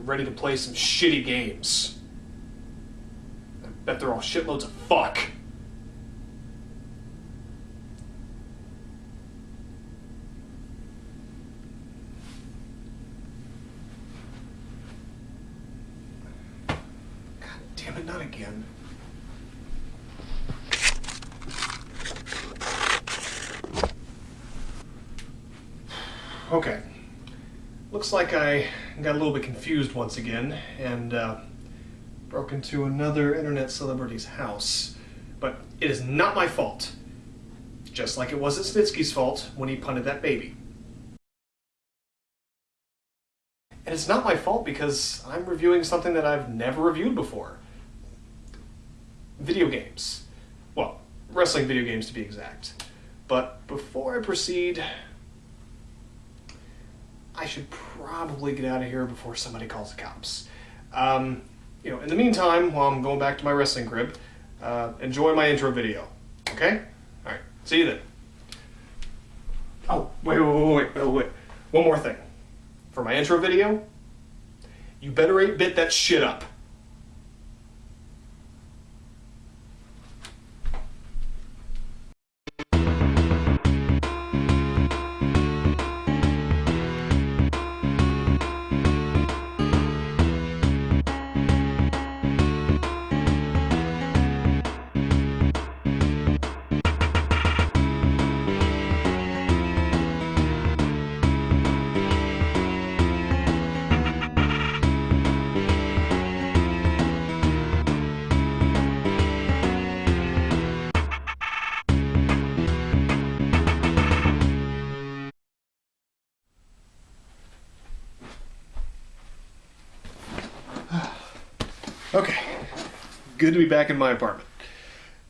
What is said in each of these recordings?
ready to play some shitty games. I bet they're all shitloads of fuck. God damn it, not again. Okay. Looks like I got a little bit confused once again and broke into another internet celebrity's house. But it is not my fault. Just like it wasn't Snitsky's fault when he punted that baby. And it's not my fault because I'm reviewing something that I've never reviewed before. Video games. Well, wrestling video games to be exact. But before I proceed, I should probably get out of here before somebody calls the cops. In the meantime, while I'm going back to my wrestling crib, enjoy my intro video. Okay? Alright, see you then. Oh, wait. One more thing. For my intro video, you better 8-bit that shit up. Okay, good to be back in my apartment.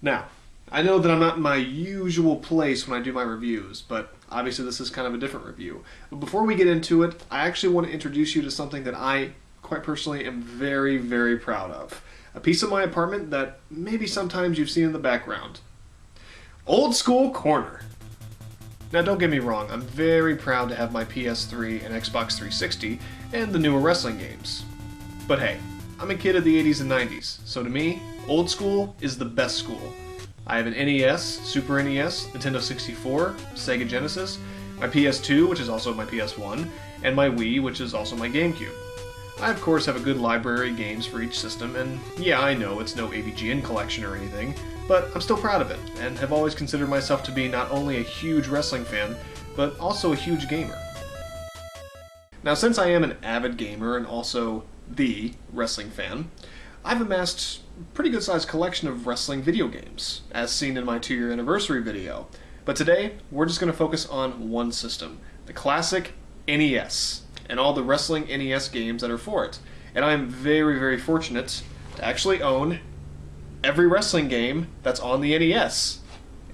Now, I know that I'm not in my usual place when I do my reviews, but obviously this is kind of a different review. But before we get into it, I actually want to introduce you to something that I, quite personally, am very, very proud of. A piece of my apartment that maybe sometimes you've seen in the background. Old School Corner. Now don't get me wrong, I'm very proud to have my PS3 and Xbox 360 and the newer wrestling games. But hey, I'm a kid of the 80s and 90s, so to me, old school is the best school. I have an NES, Super NES, Nintendo 64, Sega Genesis, my PS2, which is also my PS1, and my Wii, which is also my GameCube. I of course have a good library of games for each system, and yeah, I know it's no AVGN collection or anything, but I'm still proud of it, and have always considered myself to be not only a huge wrestling fan, but also a huge gamer. Now since I am an avid gamer and also the wrestling fan, I've amassed a pretty good sized collection of wrestling video games, as seen in my 2-year anniversary video. But today, we're just going to focus on one system, the classic NES, and all the wrestling NES games that are for it. And I am very, very fortunate to actually own every wrestling game that's on the NES,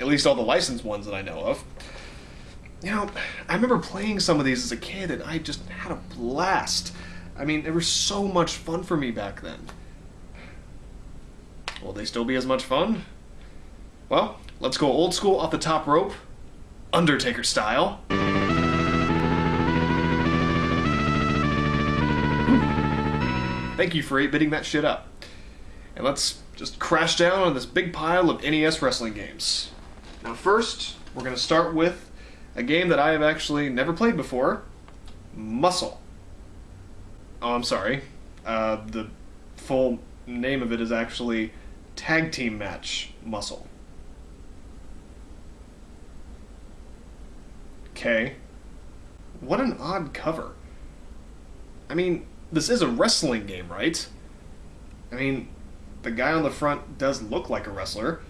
at least all the licensed ones that I know of. You know, I remember playing some of these as a kid and I just had a blast. I mean, they were so much fun for me back then. Will they still be as much fun? Well, let's go old school off the top rope, Undertaker style. Thank you for 8-bitting that shit up. And let's just crash down on this big pile of NES wrestling games. Now first, we're going to start with a game that I have actually never played before, Muscle. Oh, I'm sorry. The full name of it is actually Tag Team Match Muscle. Okay. What an odd cover. I mean, this is a wrestling game, right? I mean, the guy on the front does look like a wrestler,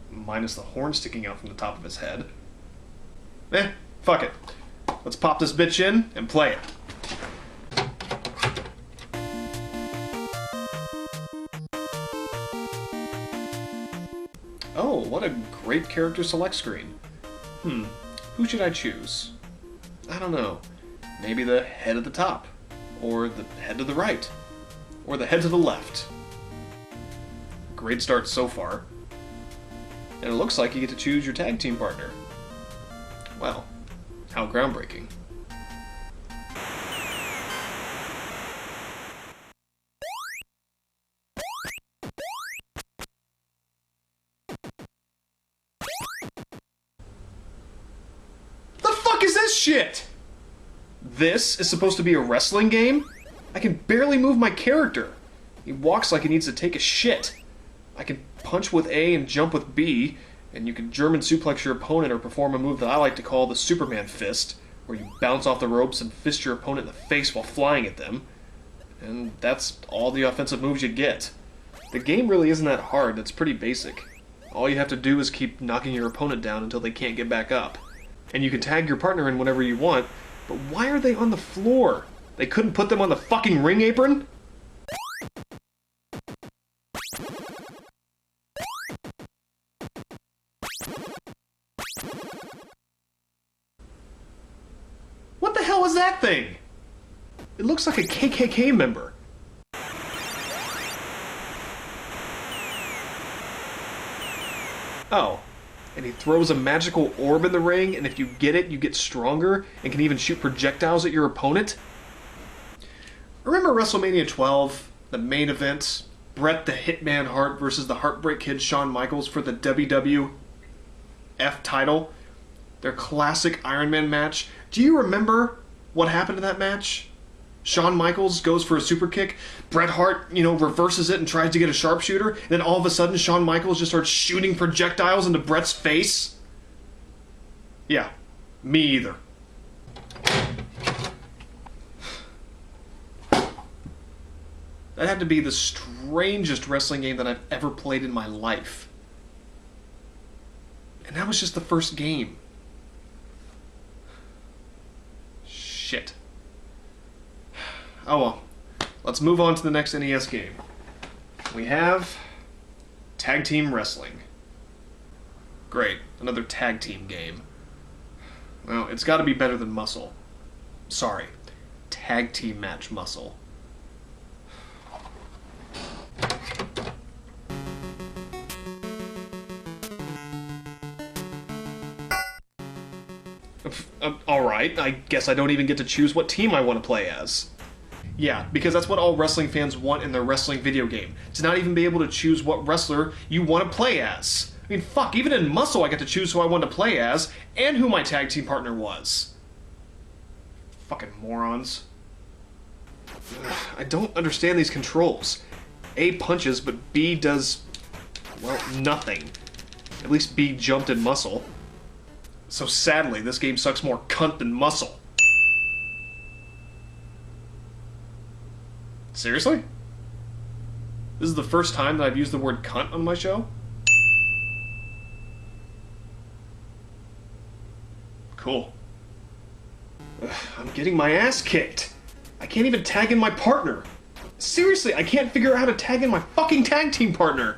minus the horn sticking out from the top of his head. Fuck it. Let's pop this bitch in and play it. Oh, what a great character select screen. Who should I choose? I don't know. Maybe the head at the top, or the head to the right, or the head to the left. Great start so far. And it looks like you get to choose your tag team partner. Well, how groundbreaking. shit! This is supposed to be a wrestling game? I can barely move my character. He walks like he needs to take a shit. I can punch with A and jump with B, and you can German suplex your opponent or perform a move that I like to call the Superman fist, where you bounce off the ropes and fist your opponent in the face while flying at them. And that's all the offensive moves you get. The game really isn't that hard, it's pretty basic. All you have to do is keep knocking your opponent down until they can't get back up. And you can tag your partner in whenever you want, but why are they on the floor? They couldn't put them on the fucking ring apron? What the hell is that thing? It looks like a KKK member. Oh, and he throws a magical orb in the ring, and if you get it, you get stronger, and can even shoot projectiles at your opponent? Remember WrestleMania 12, the main event? Bret the Hitman Hart versus the Heartbreak Kid Shawn Michaels for the WWF title? Their classic Iron Man match. Do you remember what happened in that match? Shawn Michaels goes for a super kick. Bret Hart, reverses it and tries to get a sharpshooter. And then all of a sudden, Shawn Michaels just starts shooting projectiles into Bret's face. Yeah, me either. That had to be the strangest wrestling game that I've ever played in my life. And that was just the first game. Shit. Oh well. Let's move on to the next NES game. We have Tag Team Wrestling. Great, another tag team game. Well, it's got to be better than Muscle. Sorry, Tag Team Match Muscle. Alright, I guess I don't even get to choose what team I want to play as. Yeah, because that's what all wrestling fans want in their wrestling video game. To not even be able to choose what wrestler you want to play as. I mean, fuck, even in Muscle I get to choose who I want to play as, and who my tag team partner was. Fucking morons. Ugh, I don't understand these controls. A punches, but B does, well, nothing. At least B jumped in Muscle. So sadly, this game sucks more cunt than Muscle. Seriously? This is the first time that I've used the word cunt on my show? Cool. Ugh, I'm getting my ass kicked. I can't even tag in my partner. Seriously, I can't figure out how to tag in my fucking tag team partner.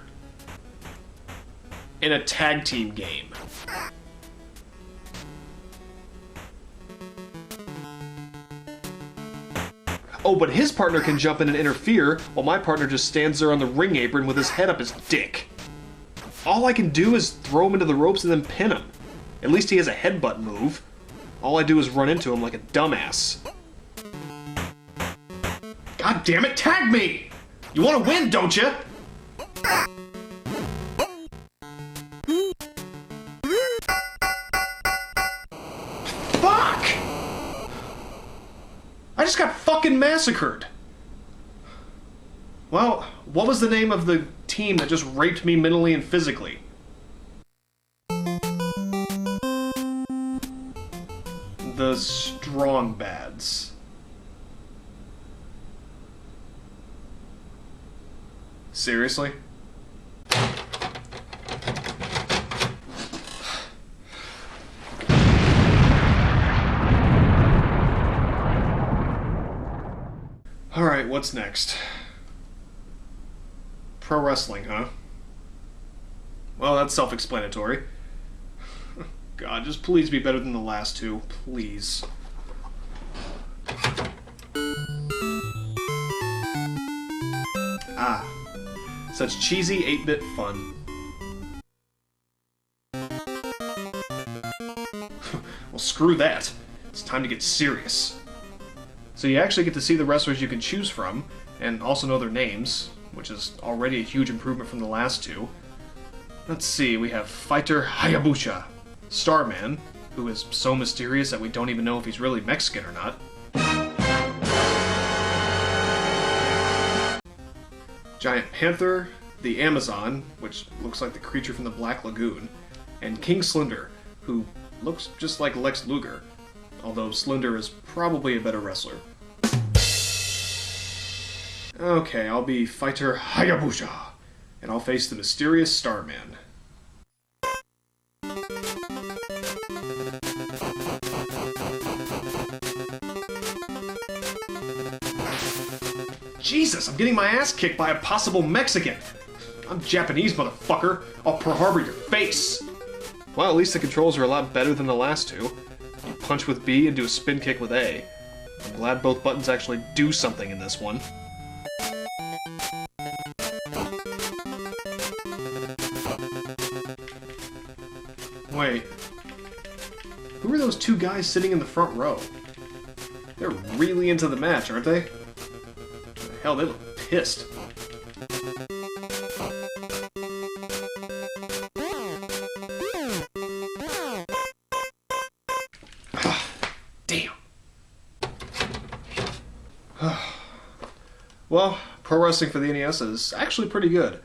In a tag team game. Oh, but his partner can jump in and interfere, while my partner just stands there on the ring apron with his head up his dick. All I can do is throw him into the ropes and then pin him. At least he has a headbutt move. All I do is run into him like a dumbass. God damn it, tag me! You want to win, don't you? Fuck! I just got fucking massacred. Well, what was the name of the team that just raped me mentally and physically? The Strong Bads. Seriously? Alright, what's next? Pro wrestling, huh? Well, that's self-explanatory. God, just please be better than the last two. Please. Ah. Such cheesy 8-bit fun. Well, screw that. It's time to get serious. So you actually get to see the wrestlers you can choose from, and also know their names, which is already a huge improvement from the last two. Let's see, we have Fighter Hayabusa, Starman, who is so mysterious that we don't even know if he's really Mexican or not. Giant Panther, the Amazon, which looks like the creature from the Black Lagoon, and King Slender, who looks just like Lex Luger, although Slender is probably a better wrestler. Okay, I'll be Fighter Hayabusa, and I'll face the mysterious Starman. Jesus, I'm getting my ass kicked by a possible Mexican! I'm Japanese, motherfucker! I'll Pearl Harbor your face! Well, at least the controls are a lot better than the last two. You punch with B and do a spin kick with A. I'm glad both buttons actually do something in this one. Wait. Who are those two guys sitting in the front row? They're really into the match, aren't they? Hell, they look pissed. Damn. Well, pro wrestling for the NES is actually pretty good,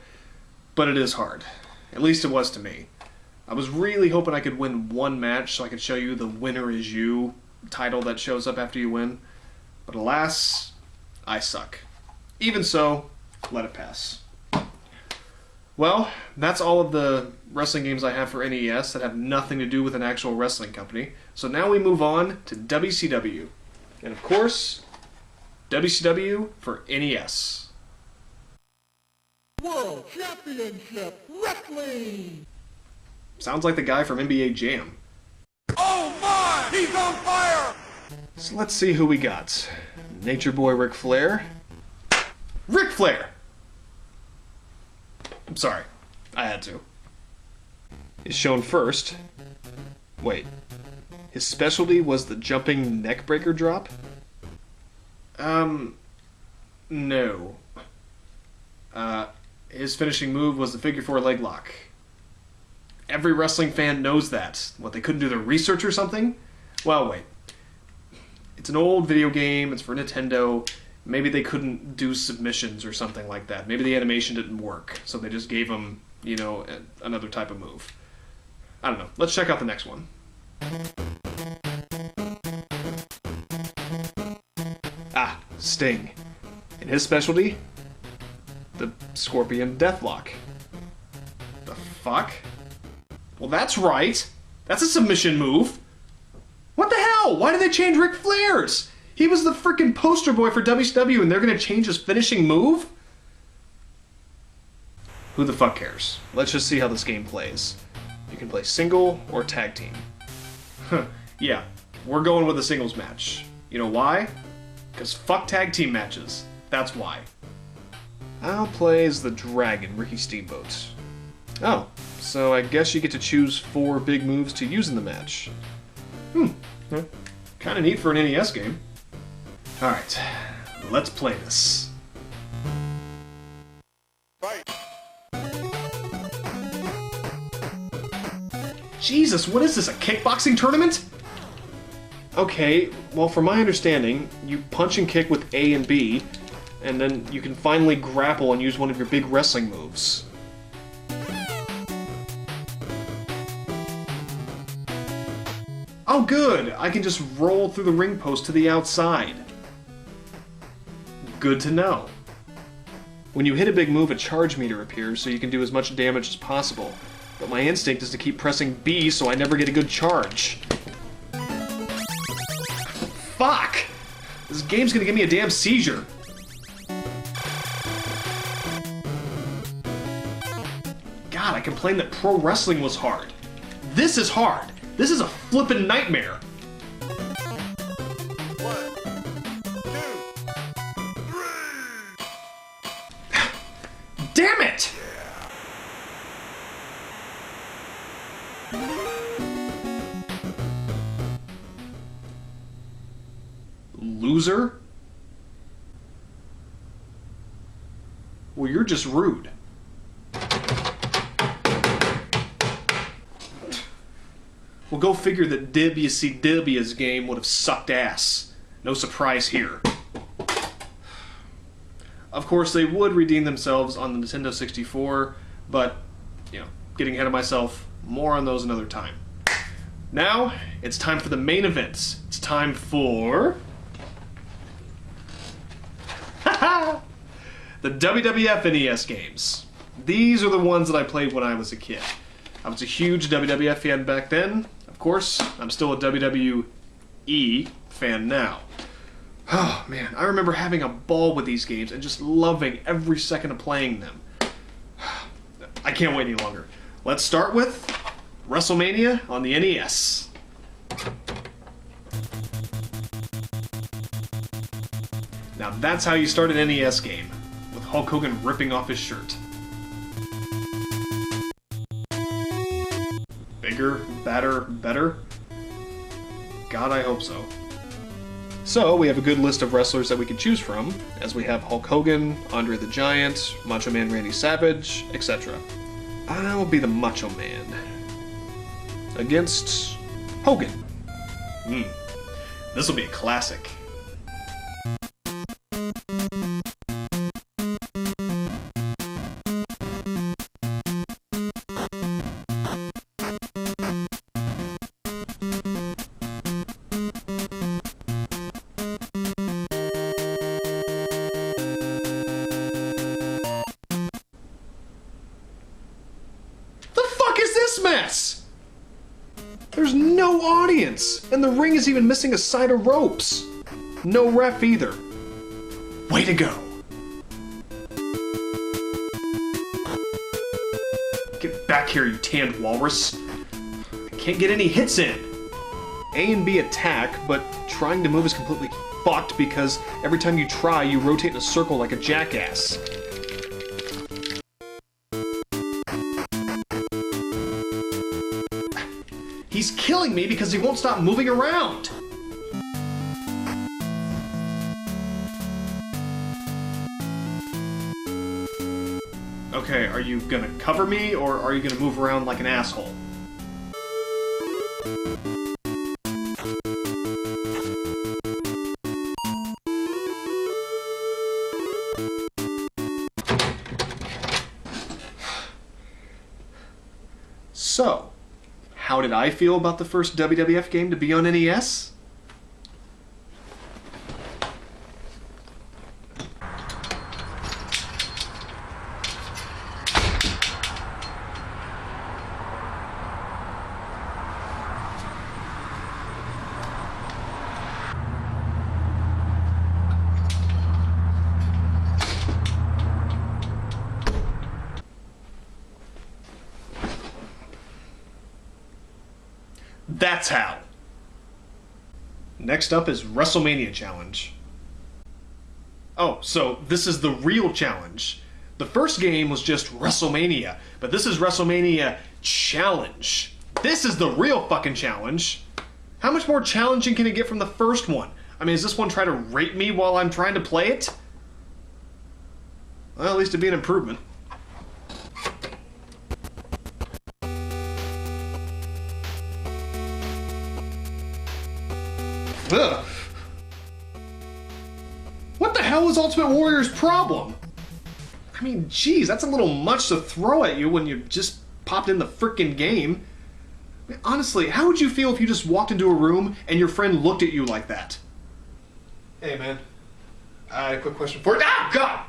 but it is hard. At least it was to me. I was really hoping I could win one match so I could show you the winner is you title that shows up after you win, but alas, I suck. Even so, let it pass. Well, that's all of the wrestling games I have for NES that have nothing to do with an actual wrestling company. So now we move on to WCW. And of course, WCW for NES. World Championship Wrestling! Sounds like the guy from NBA Jam. Oh my! He's on fire! So let's see who we got. Nature Boy Ric Flair. Ric Flair! I'm sorry. I had to. Is shown first. Wait. His specialty was the jumping neckbreaker drop? No. His finishing move was the figure four leg lock. Every wrestling fan knows that. What, they couldn't do their research or something? Well, wait. It's an old video game, it's for Nintendo. Maybe they couldn't do submissions or something like that. Maybe the animation didn't work, so they just gave him, you know, another type of move. I don't know. Let's check out the next one. Ah, Sting. And his specialty? The Scorpion Deathlock. The fuck? Well, that's right. That's a submission move. What the hell? Why did they change Ric Flair's? He was the freaking poster boy for WCW and they're gonna change his finishing move? Who the fuck cares? Let's just see how this game plays. You can play single or tag team. Yeah, we're going with a singles match. You know why? Because fuck tag team matches. That's why. I'll play as the Dragon, Ricky Steamboat. Oh, so I guess you get to choose 4 big moves to use in the match. Kinda neat for an NES game. Alright, let's play this. Fight! Jesus, what is this, a kickboxing tournament? Okay, well from my understanding, you punch and kick with A and B, and then you can finally grapple and use one of your big wrestling moves. Oh good, I can just roll through the ring post to the outside. Good to know. When you hit a big move, a charge meter appears so you can do as much damage as possible. But my instinct is to keep pressing B so I never get a good charge. Fuck! This game's gonna give me a damn seizure. God, I complained that pro wrestling was hard. This is hard. This is a flippin' nightmare. 1, 2, 3! Damn it! Loser? Well, you're just rude. Well, go figure that WCW's game would have sucked ass. No surprise here. Of course, they would redeem themselves on the Nintendo 64, but, you know, getting ahead of myself, more on those another time. Now, it's time for the main events. It's time for... the WWF NES games. These are the ones that I played when I was a kid. I was a huge WWF fan back then. Of course, I'm still a WWE fan now. Oh man, I remember having a ball with these games and just loving every second of playing them. I can't wait any longer. Let's start with WrestleMania on the NES. Now that's how you start an NES game, with Hulk Hogan ripping off his shirt. Bigger, badder, better? God, I hope so. So, we have a good list of wrestlers that we can choose from, as we have Hulk Hogan, Andre the Giant, Macho Man Randy Savage, etc. I'll be the Macho Man. Against Hogan. This will be a classic. Mess! There's no audience, and the ring is even missing a side of ropes. No ref either. Way to go. Get back here, you tanned walrus. I can't get any hits in. A and B attack, but trying to move is completely fucked because every time you try, you rotate in a circle like a jackass. He's killing me because he won't stop moving around! Okay, are you gonna cover me, or are you gonna move around like an asshole? So, how did I feel about the first WWF game to be on NES? That's how. Next up is WrestleMania Challenge. Oh, so this is the real challenge. The first game was just WrestleMania, but this is WrestleMania Challenge. This is the real fucking challenge. How much more challenging can it get from the first one? I mean, is this one trying to rape me while I'm trying to play it? Well, at least it'd be an improvement. Ugh. What the hell is Ultimate Warrior's problem? I mean, geez, that's a little much to throw at you when you just popped in the frickin' game. I mean, honestly, how would you feel if you just walked into a room and your friend looked at you like that? Hey, man. I had a quick question for you. Ah, God!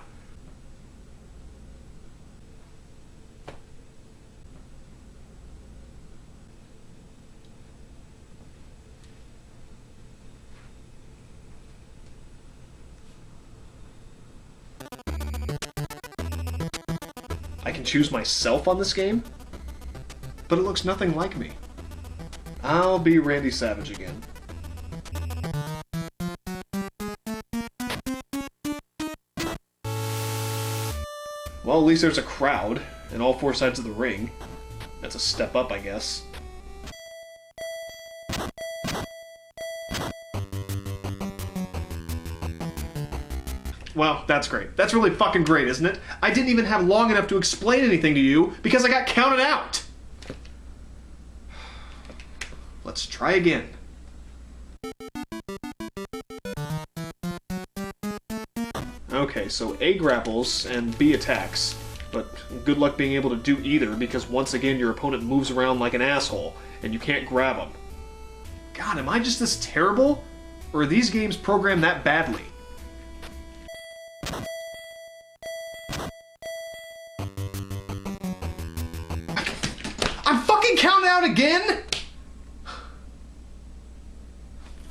I can choose myself on this game, but it looks nothing like me. I'll be Randy Savage again. Well, at least there's a crowd, and all four sides of the ring. That's a step up, I guess. Well, that's great. That's really fucking great, isn't it? I didn't even have long enough to explain anything to you because I got counted out! let's try again. Okay, so A grapples and B attacks, but good luck being able to do either because once again your opponent moves around like an asshole and you can't grab them. God, am I just this terrible? Or are these games programmed that badly? I'm fucking counting out again?!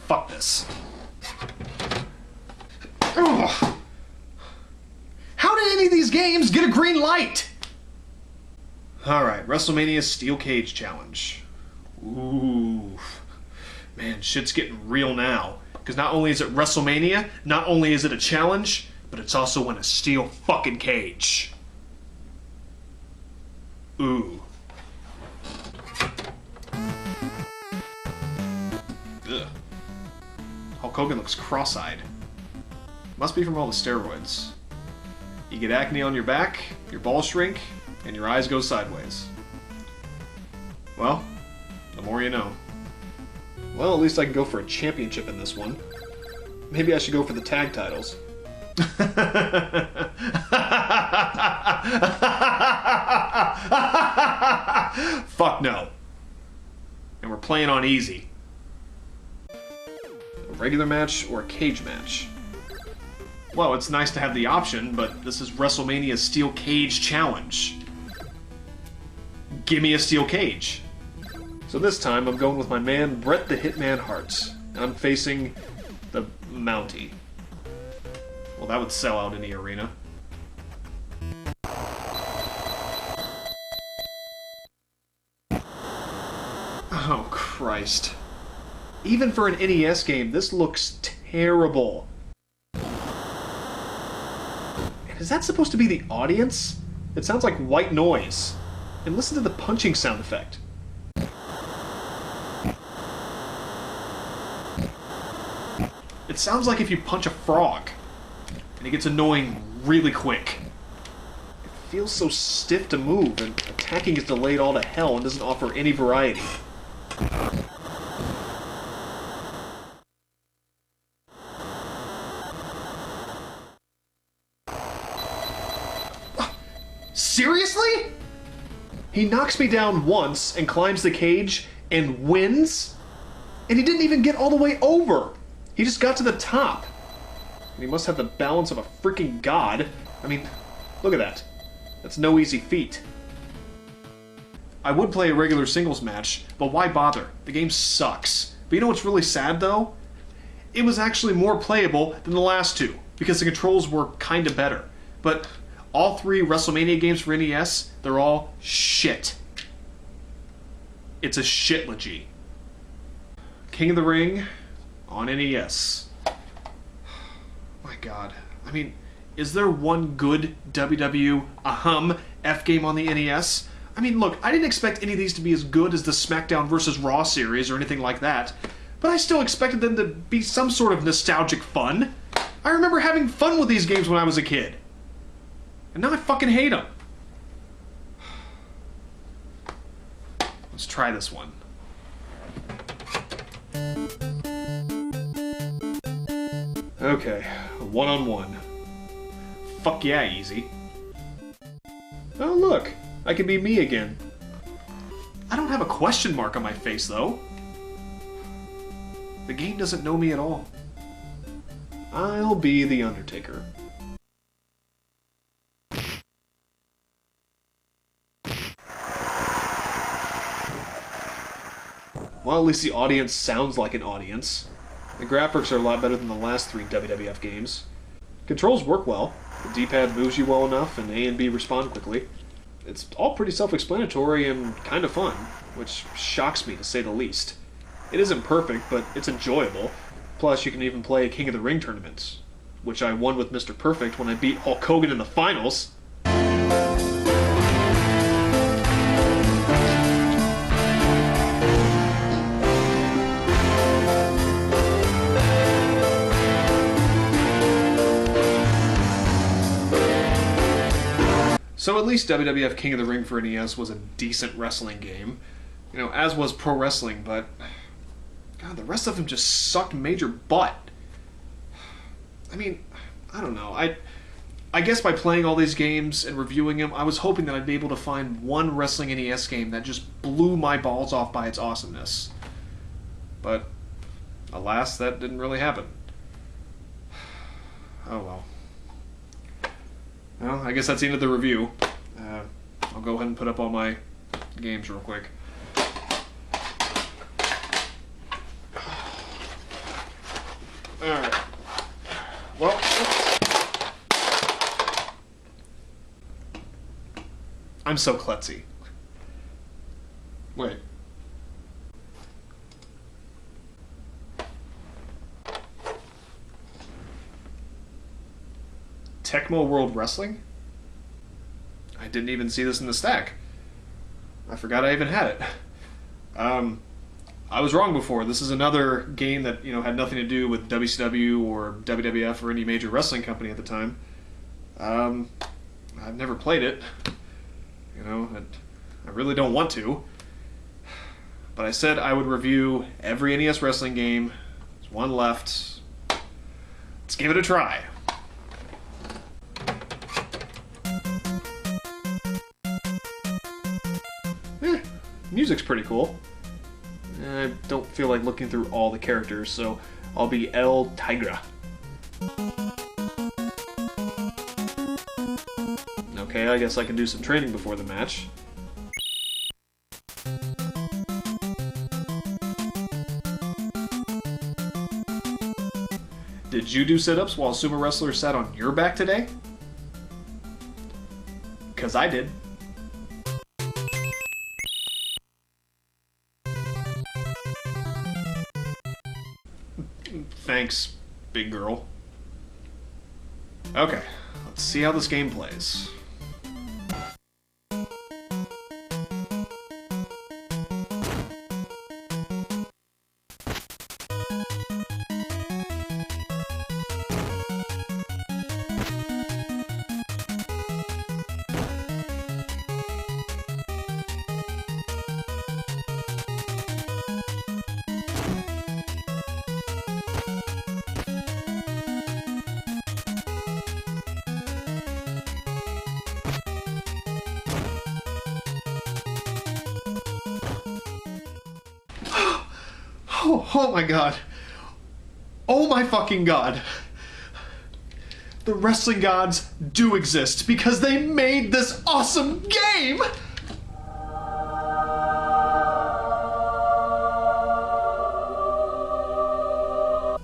Fuck this. Ugh. How did any of these games get a green light? Alright, WrestleMania Steel Cage Challenge. Ooh. Man, shit's getting real now. Because not only is it WrestleMania, not only is it a challenge, but it's also in a steel fucking cage. Ooh. Ugh. Hulk Hogan looks cross-eyed. Must be from all the steroids. You get acne on your back, your balls shrink, and your eyes go sideways. Well, the more you know. Well, at least I can go for a championship in this one. Maybe I should go for the tag titles. Fuck no. And we're playing on easy. A regular match or a cage match? Well, it's nice to have the option, but this is WrestleMania Steel Cage Challenge. Gimme a steel cage. So this time, I'm going with my man, Bret the Hitman Hart. I'm facing the Mountie. Well, that would sell out any arena. Oh, Christ. Even for an NES game, this looks terrible. And is that supposed to be the audience? It sounds like white noise. And listen to the punching sound effect. It sounds like if you punch a frog, and it gets annoying really quick. It feels so stiff to move, and attacking is delayed all to hell and doesn't offer any variety. Seriously? He knocks me down once and climbs the cage and wins? And he didn't even get all the way over. He just got to the top. And he must have the balance of a freaking god. I mean, look at that. That's no easy feat. I would play a regular singles match, but why bother? The game sucks. But you know what's really sad, though? It was actually more playable than the last two, because the controls were kinda better. But all three WrestleMania games for NES, they're all shit. It's a shitlogy. King of the Ring on NES. My god. I mean, is there one good WWF game on the NES? I mean, look, I didn't expect any of these to be as good as the SmackDown vs. Raw series or anything like that, but I still expected them to be some sort of nostalgic fun. I remember having fun with these games when I was a kid. And now I fucking hate them. Let's try this one. Okay, one-on-one. Fuck yeah, easy. Oh look, I can be me again. I don't have a question mark on my face, though. The game doesn't know me at all. I'll be the Undertaker. Well, at least the audience sounds like an audience. The graphics are a lot better than the last three WWF games. Controls work well. The D-pad moves you well enough, and A and B respond quickly. It's all pretty self-explanatory and kind of fun, which shocks me to say the least. It isn't perfect, but it's enjoyable. Plus, you can even play King of the Ring tournaments, which I won with Mr. Perfect when I beat Hulk Hogan in the finals. So at least WWF King of the Ring for NES was a decent wrestling game. You know, as was pro wrestling, but God, the rest of them just sucked major butt. I mean, I don't know. I guess by playing all these games and reviewing them, I was hoping that I'd be able to find one Wrestling NES game that just blew my balls off by its awesomeness. But, alas, that didn't really happen. Oh well. Well, I guess that's the end of the review. I'll go ahead and put up all my games real quick. Alright. Well, I'm so klutzy. Wait. Tecmo World Wrestling? I didn't even see this in the stack. I forgot I even had it. I was wrong before. This is another game that, had nothing to do with WCW or WWF or any major wrestling company at the time. I've never played it. I really don't want to. But I said I would review every NES wrestling game. There's one left. Let's give it a try. Music's pretty cool. I don't feel like looking through all the characters, so I'll be El Tigra. Okay, I guess I can do some training before the match. Did you do sit-ups while sumo wrestlers sat on your back today? 'Cause I did. Thanks, big girl. Okay, let's see how this game plays. Oh my god. Oh my fucking god. The wrestling gods do exist because they made this awesome game!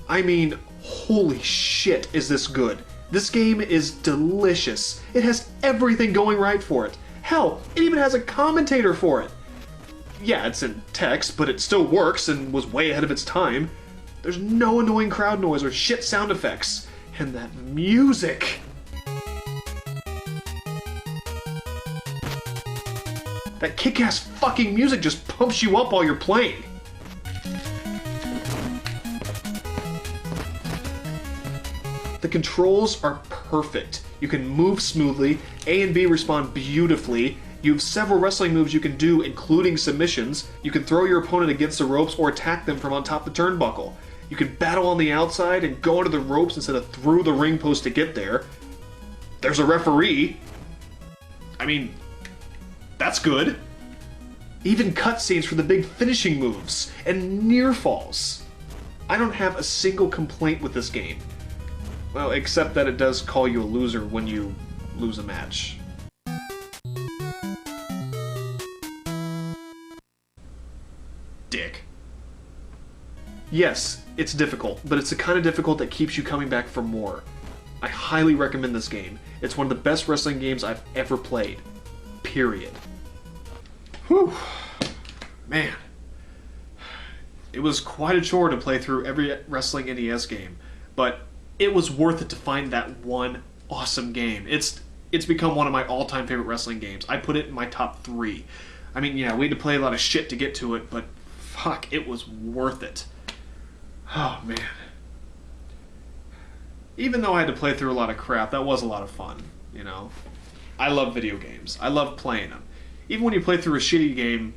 I mean, holy shit, is this good. This game is delicious. It has everything going right for it. Hell, it even has a commentator for it. Yeah, it's in text, but it still works and was way ahead of its time. There's no annoying crowd noise or shit sound effects. And that music! That kick-ass fucking music just pumps you up while you're playing. The controls are perfect. You can move smoothly, A and B respond beautifully. You have several wrestling moves you can do, including submissions. You can throw your opponent against the ropes or attack them from on top the turnbuckle. You can battle on the outside and go into the ropes instead of through the ring post to get there. There's a referee. I mean, that's good. Even cutscenes for the big finishing moves and near falls. I don't have a single complaint with this game. Well, except that it does call you a loser when you lose a match. Dick. Yes, it's difficult, but it's the kind of difficult that keeps you coming back for more. I highly recommend this game. It's one of the best wrestling games I've ever played. Period. Whew. Man. It was quite a chore to play through every wrestling NES game, but it was worth it to find that one awesome game. It's become one of my all-time favorite wrestling games. I put it in my top 3. I mean, yeah, we had to play a lot of shit to get to it, but fuck, it was worth it. Oh, man. Even though I had to play through a lot of crap, that was a lot of fun, I love video games. I love playing them. Even when you play through a shitty game,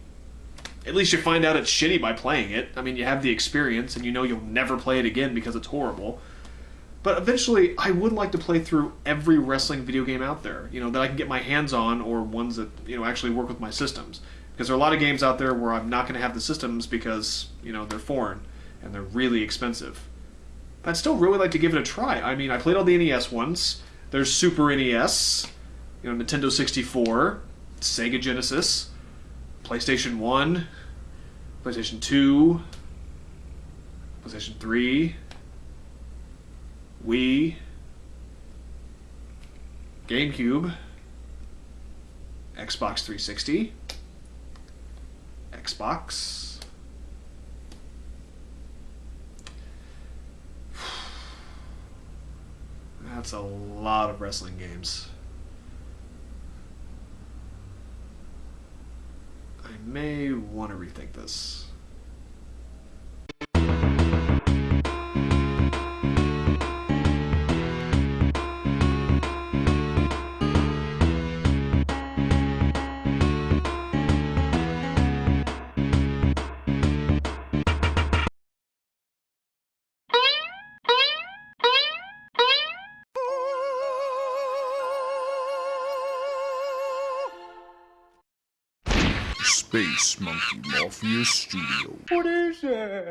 at least you find out it's shitty by playing it. I mean, you have the experience, and you know you'll never play it again because it's horrible. But eventually, I would like to play through every wrestling video game out there, that I can get my hands on, or ones that, actually work with my systems. Because there are a lot of games out there where I'm not going to have the systems because, they're foreign, and they're really expensive. But I'd still really like to give it a try. I mean, I played all the NES ones. There's Super NES, Nintendo 64, Sega Genesis, PlayStation 1, PlayStation 2, PlayStation 3, Wii, GameCube, Xbox 360, Xbox. That's a lot of wrestling games. I may want to rethink this. Space Monkey Mafia Studio. What is it?